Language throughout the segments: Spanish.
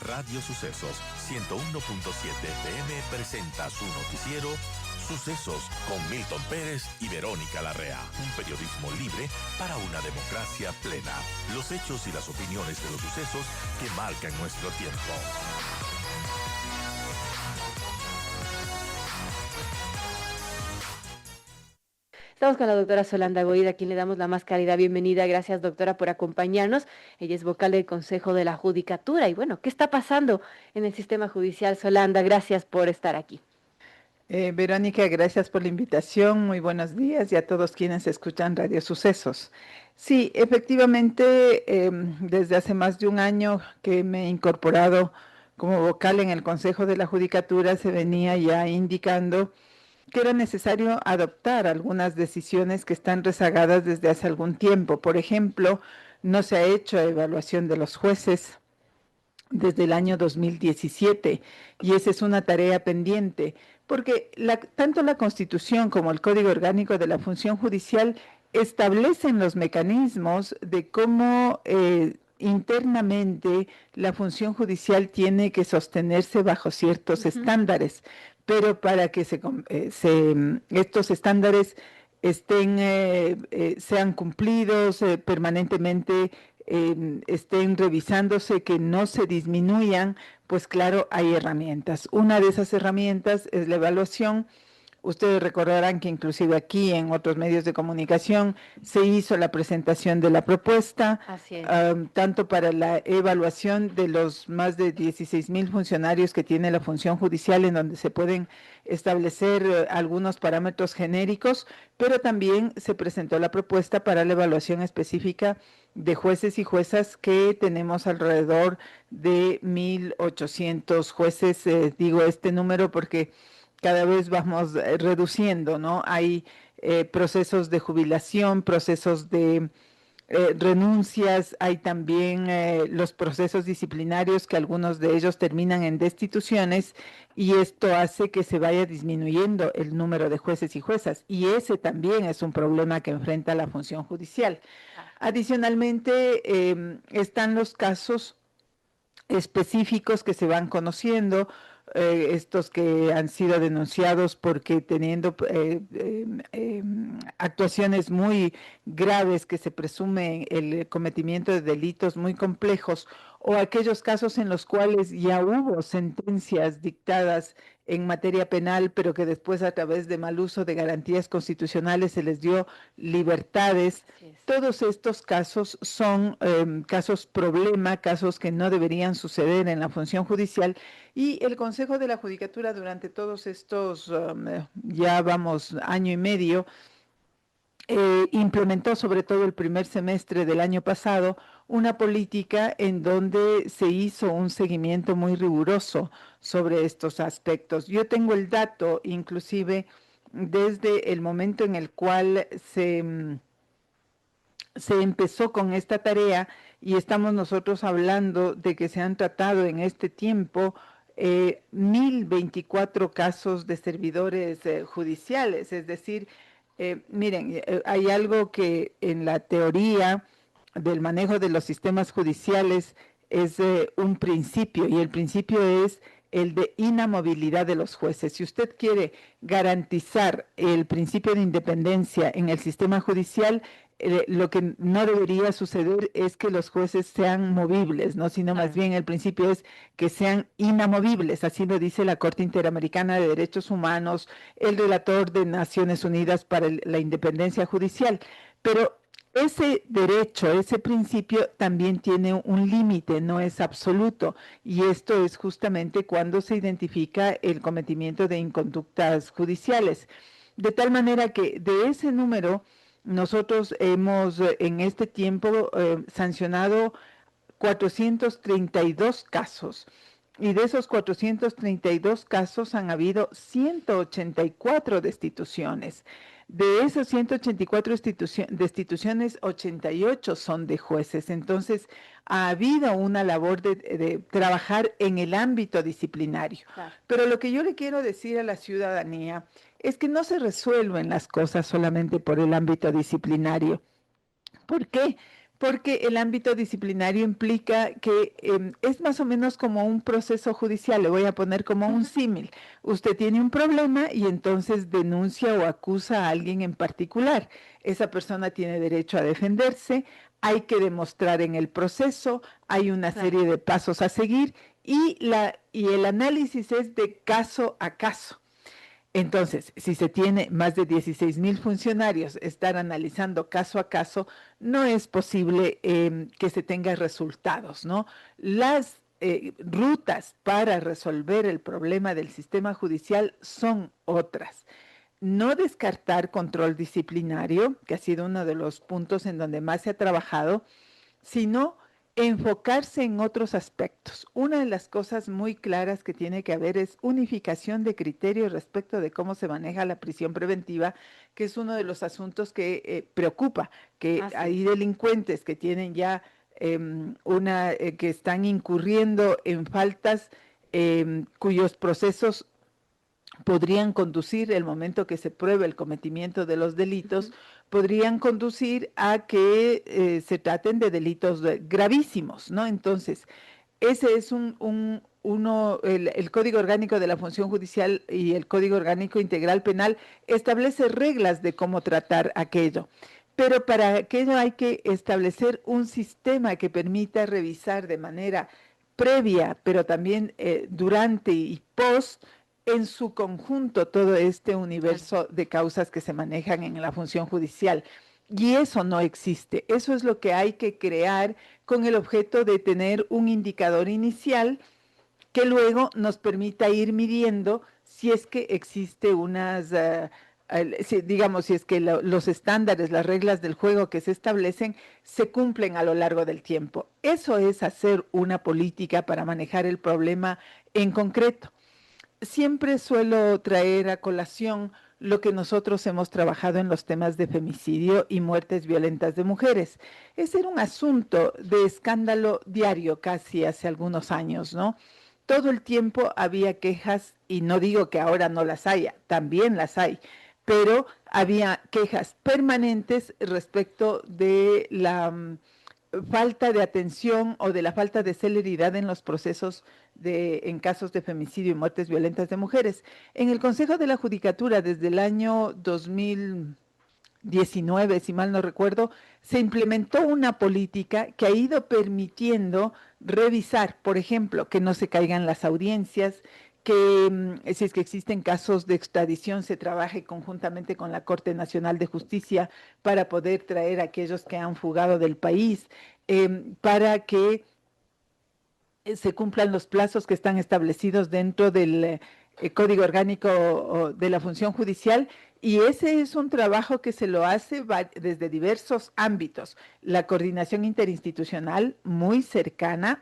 Radio Sucesos 101.7 FM presenta su noticiero Sucesos con Milton Pérez y Verónica Larrea. Un periodismo libre para una democracia plena. Los hechos y las opiniones de los sucesos que marcan nuestro tiempo. Estamos con la doctora Solanda Goida, a quien le damos la más cálida bienvenida. Gracias, doctora, por acompañarnos. Ella es vocal del Consejo de la Judicatura. Y bueno, ¿qué está pasando en el sistema judicial, Solanda? Gracias por estar aquí. Verónica, gracias por la invitación. Muy buenos días y a todos quienes escuchan Radio Sucesos. Sí, efectivamente, desde hace más de un año que me he incorporado como vocal en el Consejo de la Judicatura, se venía ya indicando que era necesario adoptar algunas decisiones que están rezagadas desde hace algún tiempo. Por ejemplo, no se ha hecho evaluación de los jueces desde el año 2017 y esa es una tarea pendiente, porque tanto la Constitución como el Código Orgánico de la Función Judicial establecen los mecanismos de cómo internamente la función judicial tiene que sostenerse bajo ciertos estándares, pero para que estos estándares sean cumplidos permanentemente, estén revisándose, que no se disminuyan, pues claro, hay herramientas. Una de esas herramientas es la evaluación. Ustedes recordarán que inclusive aquí en otros medios de comunicación se hizo la presentación de la propuesta, tanto para la evaluación de los más de 16,000 funcionarios que tiene la función judicial, en donde se pueden establecer algunos parámetros genéricos, pero también se presentó la propuesta para la evaluación específica de jueces y juezas, que tenemos alrededor de 1,800 jueces. Digo este número porque cada vez vamos reduciendo, ¿no? Hay procesos de jubilación, procesos de renuncias, hay también los procesos disciplinarios, que algunos de ellos terminan en destituciones, y esto hace que se vaya disminuyendo el número de jueces y juezas, y ese también es un problema que enfrenta la función judicial. Adicionalmente, están los casos específicos que se van conociendo, estos que han sido denunciados porque teniendo actuaciones muy graves, que se presume el cometimiento de delitos muy complejos, o aquellos casos en los cuales ya hubo sentencias dictadas en materia penal, pero que después, a través de mal uso de garantías constitucionales, se les dio libertades. Todos estos casos son casos problema, casos que no deberían suceder en la función judicial, y el Consejo de la Judicatura durante todos estos, ya vamos año y medio, implementó, sobre todo el primer semestre del año pasado, una política en donde se hizo un seguimiento muy riguroso sobre estos aspectos. Yo tengo el dato, inclusive, desde el momento en el cual se empezó con esta tarea, y estamos nosotros hablando de que se han tratado en este tiempo 1,024 casos de servidores judiciales. Es decir, miren, hay algo que en la teoría del manejo de los sistemas judiciales es un principio, y el principio es el de inamovilidad de los jueces. Si usted quiere garantizar el principio de independencia en el sistema judicial, lo que no debería suceder es que los jueces sean movibles, ¿no? Sino más bien el principio es que sean inamovibles. Así lo dice la Corte Interamericana de Derechos Humanos, el relator de Naciones Unidas para la Independencia Judicial. Pero ese derecho, ese principio también tiene un límite, no es absoluto, y esto es justamente cuando se identifica el cometimiento de inconductas judiciales. De tal manera que de ese número, nosotros hemos en este tiempo sancionado 432 casos, y de esos 432 casos han habido 184 destituciones. De esas 184 destituciones, 88 son de jueces. Entonces, ha habido una labor de trabajar en el ámbito disciplinario. Claro. Pero lo que yo le quiero decir a la ciudadanía es que no se resuelven las cosas solamente por el ámbito disciplinario. ¿Por qué? Porque el ámbito disciplinario implica que es más o menos como un proceso judicial, le voy a poner como un símil. Usted tiene un problema y entonces denuncia o acusa a alguien en particular. Esa persona tiene derecho a defenderse, hay que demostrar en el proceso, hay una Claro. serie de pasos a seguir y el análisis es de caso a caso. Entonces, si se tiene más de 16,000 funcionarios, estar analizando caso a caso, no es posible que se tenga resultados, ¿no? Las rutas para resolver el problema del sistema judicial son otras. No descartar control disciplinario, que ha sido uno de los puntos en donde más se ha trabajado, sino enfocarse en otros aspectos. Una de las cosas muy claras que tiene que haber es unificación de criterios respecto de cómo se maneja la prisión preventiva, que es uno de los asuntos que preocupa, que Así hay es. delincuentes que tienen ya que están incurriendo en faltas cuyos procesos podrían conducir, el momento que se pruebe el cometimiento de los delitos, Ujú. podrían conducir a que se traten de delitos gravísimos, ¿no? Entonces, ese es el Código Orgánico de la Función Judicial y el Código Orgánico Integral Penal establece reglas de cómo tratar aquello. Pero para aquello hay que establecer un sistema que permita revisar de manera previa, pero también durante y post, en su conjunto todo este Claro. universo de causas que se manejan en la función judicial. Y eso no existe. Eso es lo que hay que crear con el objeto de tener un indicador inicial que luego nos permita ir midiendo si es que existe digamos, si es que los estándares, las reglas del juego que se establecen se cumplen a lo largo del tiempo. Eso es hacer una política para manejar el problema en concreto. Siempre suelo traer a colación lo que nosotros hemos trabajado en los temas de femicidio y muertes violentas de mujeres. Ese era un asunto de escándalo diario casi hace algunos años, ¿no? Todo el tiempo había quejas, y no digo que ahora no las haya, también las hay, pero había quejas permanentes respecto de la falta de atención o de la falta de celeridad en los procesos en casos de femicidio y muertes violentas de mujeres. En el Consejo de la Judicatura, desde el año 2019, si mal no recuerdo, se implementó una política que ha ido permitiendo revisar, por ejemplo, que no se caigan las audiencias, que si es que existen casos de extradición, se trabaje conjuntamente con la Corte Nacional de Justicia para poder traer a aquellos que han fugado del país, para que se cumplan los plazos que están establecidos dentro del Código Orgánico de la Función Judicial, y ese es un trabajo que se lo hace desde diversos ámbitos. La coordinación interinstitucional muy cercana,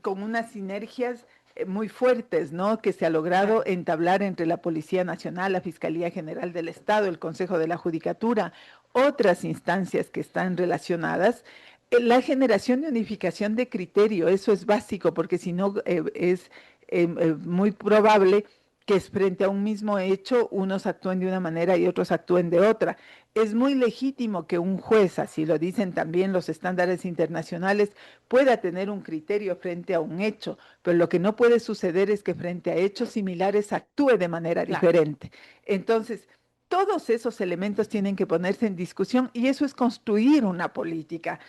con unas sinergias muy fuertes, ¿no? Que se ha logrado entablar entre la Policía Nacional, la Fiscalía General del Estado, el Consejo de la Judicatura, otras instancias que están relacionadas. La generación de unificación de criterio, eso es básico, porque si no es muy probable que frente a un mismo hecho unos actúen de una manera y otros actúen de otra. Es muy legítimo que un juez, así lo dicen también los estándares internacionales, pueda tener un criterio frente a un hecho, pero lo que no puede suceder es que frente a hechos similares actúe de manera Claro. diferente. Entonces, todos esos elementos tienen que ponerse en discusión y eso es construir una política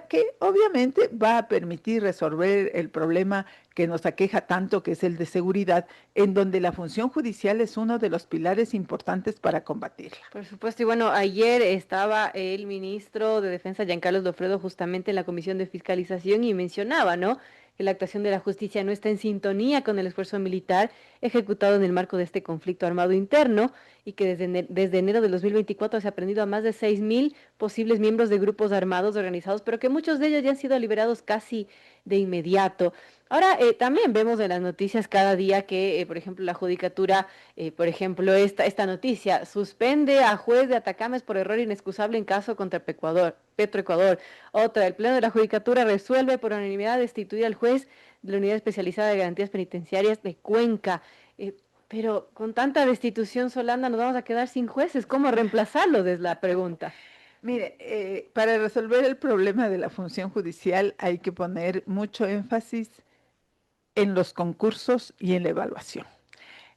que obviamente va a permitir resolver el problema que nos aqueja tanto, que es el de seguridad, en donde la función judicial es uno de los pilares importantes para combatirla. Por supuesto, y bueno, ayer estaba el ministro de Defensa, Giancarlo Dofredo, justamente en la Comisión de Fiscalización y mencionaba, ¿no?, que la actuación de la justicia no está en sintonía con el esfuerzo militar ejecutado en el marco de este conflicto armado interno y que desde enero del 2024 se ha aprendido a más de 6,000 posibles miembros de grupos armados organizados, pero que muchos de ellos ya han sido liberados casi de inmediato. Ahora, también vemos en las noticias cada día que, por ejemplo, la Judicatura, por ejemplo, esta noticia, suspende a juez de Atacames por error inexcusable en caso contra Petroecuador. Otra, el Pleno de la Judicatura resuelve por unanimidad destituir al juez de la Unidad Especializada de Garantías Penitenciarias de Cuenca. Pero con tanta destitución, Solanda, nos vamos a quedar sin jueces. ¿Cómo reemplazarlos? Es la pregunta. Mire, para resolver el problema de la función judicial hay que poner mucho énfasis en los concursos y en la evaluación.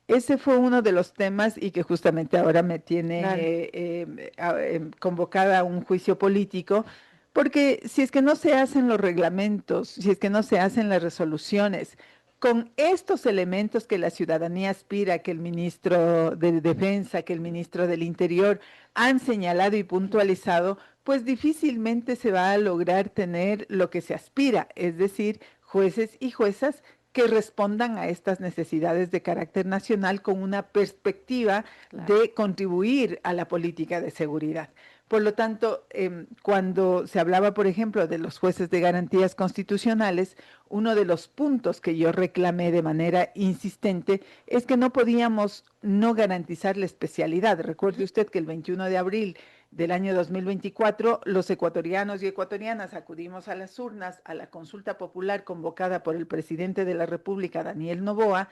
Ese fue uno de los temas y que justamente ahora me tiene Claro. convocada a un juicio político, porque si es que no se hacen los reglamentos, si es que no se hacen las resoluciones, con estos elementos que la ciudadanía aspira, que el ministro de Defensa, que el ministro del Interior han señalado y puntualizado, pues difícilmente se va a lograr tener lo que se aspira, es decir, jueces y juezas que respondan a estas necesidades de carácter nacional con una perspectiva de contribuir a la política de seguridad. Por lo tanto, cuando se hablaba, por ejemplo, de los jueces de garantías constitucionales, uno de los puntos que yo reclamé de manera insistente es que no podíamos no garantizar la especialidad. Recuerde usted que el 21 de abril del año 2024, los ecuatorianos y ecuatorianas acudimos a las urnas, a la consulta popular convocada por el presidente de la República, Daniel Noboa,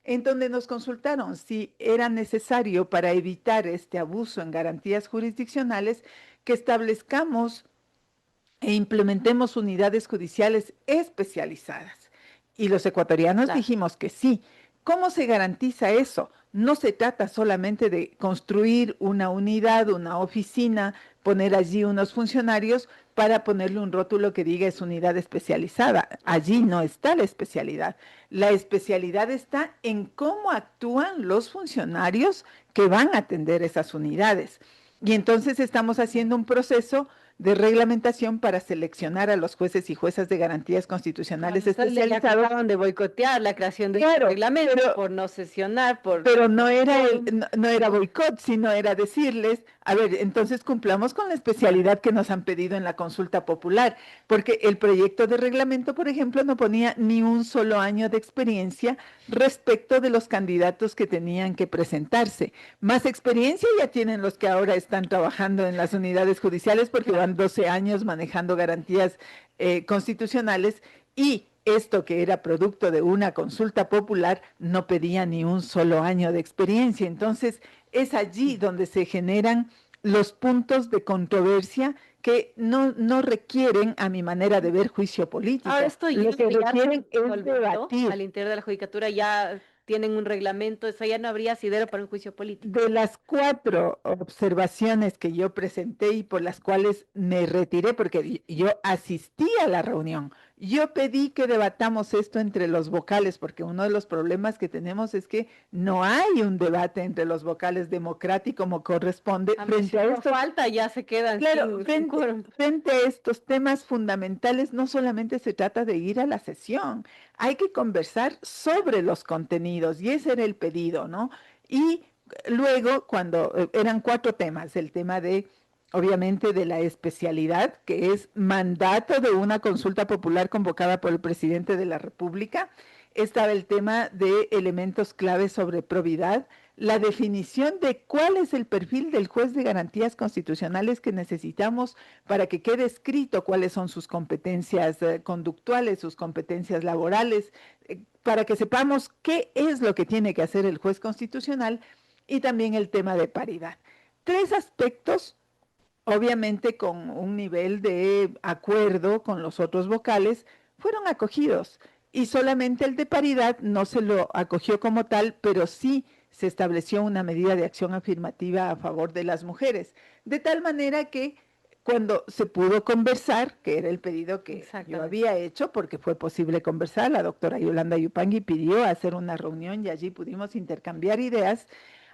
en donde nos consultaron si era necesario para evitar este abuso en garantías jurisdiccionales que establezcamos e implementemos unidades judiciales especializadas. Y los ecuatorianos dijimos que sí. ¿Cómo se garantiza eso? No se trata solamente de construir una unidad, una oficina, poner allí unos funcionarios para ponerle un rótulo que diga es unidad especializada. Allí no está la especialidad. La especialidad está en cómo actúan los funcionarios que van a atender esas unidades. Y entonces estamos haciendo un proceso de reglamentación para seleccionar a los jueces y juezas de garantías constitucionales especializados. Acaban de boicotear la creación de este reglamento por no sesionar, pero no era boicot, sino era decirles, a ver, entonces cumplamos con la especialidad que nos han pedido en la consulta popular, porque el proyecto de reglamento, por ejemplo, no ponía ni un solo año de experiencia respecto de los candidatos que tenían que presentarse. Más experiencia ya tienen los que ahora están trabajando en las unidades judiciales porque van 12 años manejando garantías constitucionales y esto que era producto de una consulta popular no pedía ni un solo año de experiencia. Entonces, es allí donde se generan los puntos de controversia que no requieren, a mi manera de ver, juicio político. Ahora lo que requieren es debatir. Al interior de la judicatura ya tienen un reglamento, eso ya no habría asidero para un juicio político. De las 4 observaciones que yo presenté y por las cuales me retiré, porque yo asistí a la reunión, yo pedí que debatamos esto entre los vocales, porque uno de los problemas que tenemos es que no hay un debate entre los vocales democrático como corresponde. Frente a esto falta, ya se quedan. Claro, frente a estos temas fundamentales, no solamente se trata de ir a la sesión, hay que conversar sobre los contenidos, y ese era el pedido, ¿no? Y luego, cuando eran 4 temas, el tema de, obviamente, de la especialidad, que es mandato de una consulta popular convocada por el presidente de la República, estaba el tema de elementos claves sobre probidad, la definición de cuál es el perfil del juez de garantías constitucionales que necesitamos para que quede escrito cuáles son sus competencias conductuales, sus competencias laborales, para que sepamos qué es lo que tiene que hacer el juez constitucional, y también el tema de paridad. 3 aspectos, obviamente con un nivel de acuerdo con los otros vocales, fueron acogidos, y solamente el de paridad no se lo acogió como tal, pero sí se estableció una medida de acción afirmativa a favor de las mujeres, de tal manera que cuando se pudo conversar, que era el pedido que yo había hecho, porque fue posible conversar, la doctora Yolanda Yupangui pidió hacer una reunión y allí pudimos intercambiar ideas.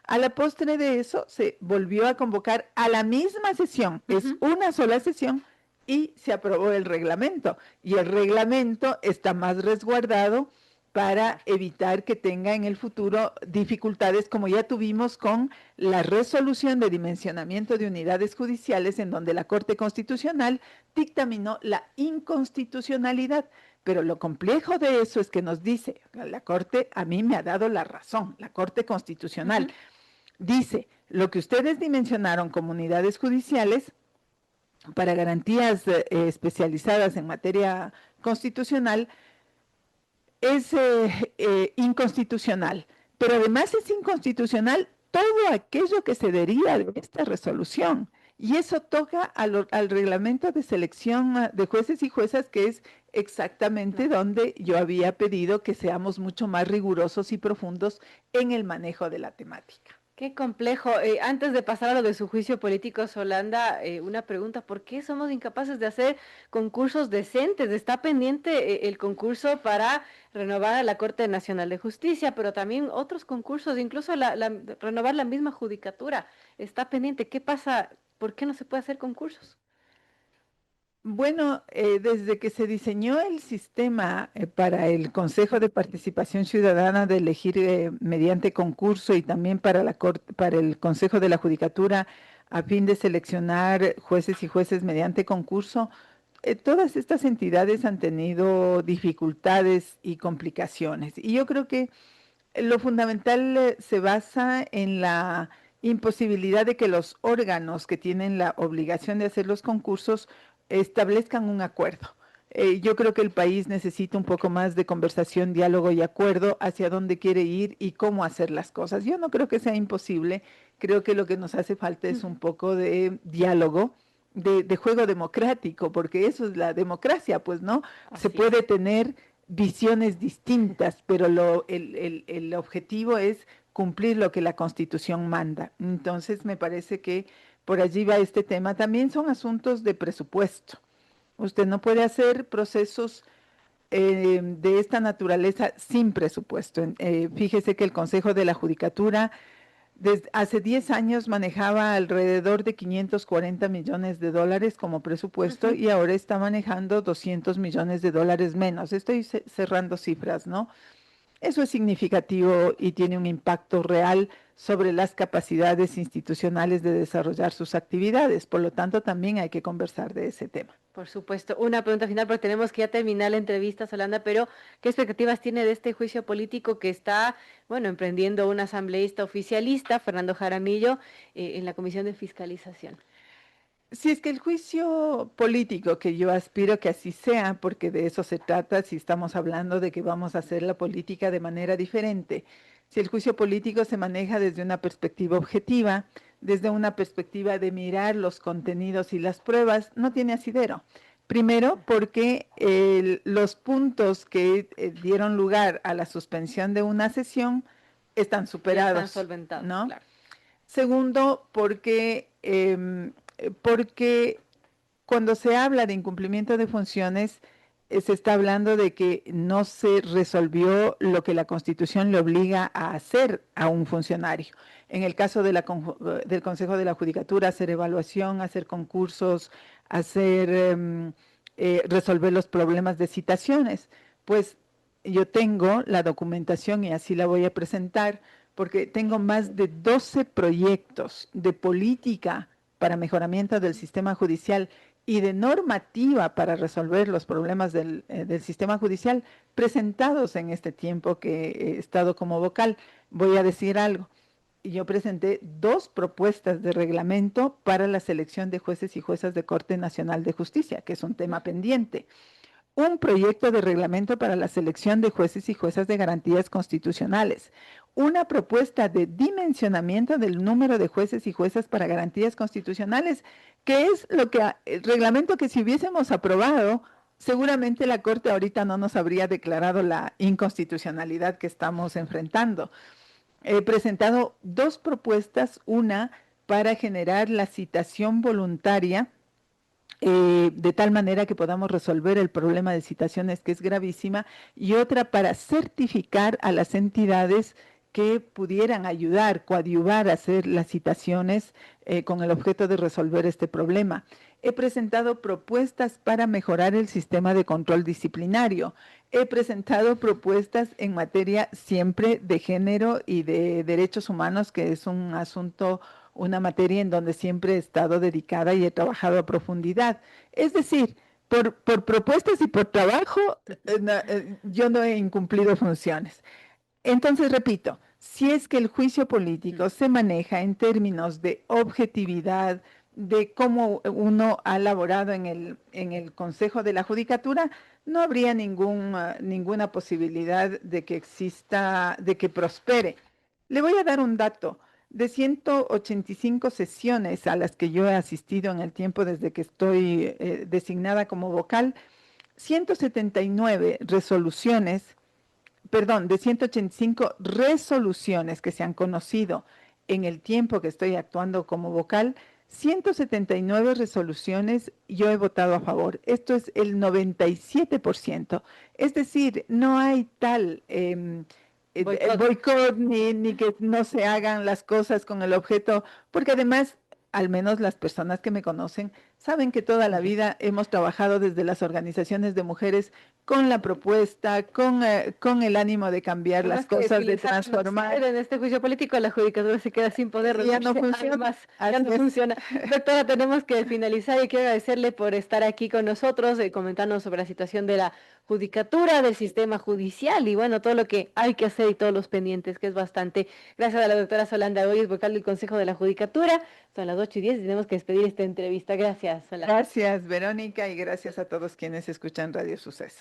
A la postre de eso se volvió a convocar a la misma sesión, es una sola sesión, y se aprobó el reglamento, y el reglamento está más resguardado para evitar que tenga en el futuro dificultades como ya tuvimos con la resolución de dimensionamiento de unidades judiciales en donde la Corte Constitucional dictaminó la inconstitucionalidad. Pero lo complejo de eso es que nos dice, la Corte a mí me ha dado la razón, la Corte Constitucional dice, lo que ustedes dimensionaron como unidades judiciales para garantías especializadas en materia constitucional es inconstitucional, pero además es inconstitucional todo aquello que se deriva de esta resolución. Y eso toca al reglamento de selección de jueces y juezas, que es exactamente donde yo había pedido que seamos mucho más rigurosos y profundos en el manejo de la temática. Qué complejo. Antes de pasar a lo de su juicio político, Solanda, una pregunta: ¿por qué somos incapaces de hacer concursos decentes? Está pendiente el concurso para renovar a la Corte Nacional de Justicia, pero también otros concursos, incluso renovar la misma judicatura. Está pendiente. ¿Qué pasa? ¿Por qué no se puede hacer concursos? Bueno, desde que se diseñó el sistema para el Consejo de Participación Ciudadana de elegir mediante concurso y también para para el Consejo de la Judicatura a fin de seleccionar jueces y jueces mediante concurso, todas estas entidades han tenido dificultades y complicaciones. Y yo creo que lo fundamental se basa en la imposibilidad de que los órganos que tienen la obligación de hacer los concursos establezcan un acuerdo. Yo creo que el país necesita un poco más de conversación, diálogo y acuerdo hacia dónde quiere ir y cómo hacer las cosas. Yo no creo que sea imposible, creo que lo que nos hace falta es un poco de diálogo, de juego democrático, porque eso es la democracia, pues, ¿no? Así Se puede tener visiones distintas, pero el objetivo es cumplir lo que la Constitución manda. Entonces, me parece que por allí va este tema. También son asuntos de presupuesto. Usted no puede hacer procesos de esta naturaleza sin presupuesto. Fíjese que el Consejo de la Judicatura desde hace 10 años manejaba alrededor de 540 millones de dólares como presupuesto y ahora está manejando 200 millones de dólares menos. Estoy cerrando cifras, ¿no? Eso es significativo y tiene un impacto real sobre las capacidades institucionales de desarrollar sus actividades. Por lo tanto, también hay que conversar de ese tema. Por supuesto. Una pregunta final, porque tenemos que ya terminar la entrevista, Solanda, pero ¿qué expectativas tiene de este juicio político que está, bueno, emprendiendo un asambleísta oficialista, Fernando Jaramillo, en la Comisión de Fiscalización? Si es que el juicio político, que yo aspiro que así sea, porque de eso se trata, si estamos hablando de que vamos a hacer la política de manera diferente, si el juicio político se maneja desde una perspectiva objetiva, desde una perspectiva de mirar los contenidos y las pruebas, no tiene asidero. Primero, porque los puntos que dieron lugar a la suspensión de una sesión están superados, están solventados, ¿no? claro. Segundo, porque cuando se habla de incumplimiento de funciones, se está hablando de que no se resolvió lo que la Constitución le obliga a hacer a un funcionario. En el caso de del Consejo de la Judicatura, hacer evaluación, hacer concursos, resolver los problemas de citaciones. Pues yo tengo la documentación y así la voy a presentar, porque tengo más de 12 proyectos de política para mejoramiento del sistema judicial y de normativa para resolver los problemas del sistema judicial presentados en este tiempo que he estado como vocal. Voy a decir algo. Yo presenté 2 propuestas de reglamento para la selección de jueces y juezas de Corte Nacional de Justicia, que es un tema pendiente. Un proyecto de reglamento para la selección de jueces y juezas de garantías constitucionales, una propuesta de dimensionamiento del número de jueces y juezas para garantías constitucionales, que es el reglamento que si hubiésemos aprobado, seguramente la Corte ahorita no nos habría declarado la inconstitucionalidad que estamos enfrentando. He presentado 2 propuestas, una para generar la citación voluntaria, de tal manera que podamos resolver el problema de citaciones, que es gravísima, y otra para certificar a las entidades que pudieran ayudar, coadyuvar a hacer las citaciones con el objeto de resolver este problema. He presentado propuestas para mejorar el sistema de control disciplinario. He presentado propuestas en materia siempre de género y de derechos humanos, que es un asunto, una materia en donde siempre he estado dedicada y he trabajado a profundidad. Es decir, por propuestas y por trabajo, yo no he incumplido funciones. Entonces, repito, si es que el juicio político se maneja en términos de objetividad, de cómo uno ha laborado en el Consejo de la Judicatura, no habría ninguna posibilidad de que exista, de que prospere. Le voy a dar un dato. De 185 sesiones a las que yo he asistido en el tiempo desde que estoy designada como vocal, 179 resoluciones, perdón, de 185 resoluciones que se han conocido en el tiempo que estoy actuando como vocal, 179 resoluciones yo he votado a favor. Esto es el 97%. Es decir, no hay tal boicot ni que no se hagan las cosas con el objeto, porque además, al menos las personas que me conocen, saben que toda la vida hemos trabajado desde las organizaciones de mujeres con la propuesta, con el ánimo de cambiar las cosas, de transformar. En este juicio político la judicatura se queda sin poder. Ya no funciona. Ya no funciona. Doctora, tenemos que finalizar y quiero agradecerle por estar aquí con nosotros, comentarnos sobre la situación de la judicatura, del sistema judicial y bueno, todo lo que hay que hacer y todos los pendientes, que es bastante. Gracias a la doctora Solanda Goyes, vocal del Consejo de la Judicatura. Son las 8:10 y tenemos que despedir esta entrevista. Gracias, Solanda. Gracias, Verónica, y gracias a todos quienes escuchan Radio Sucesos.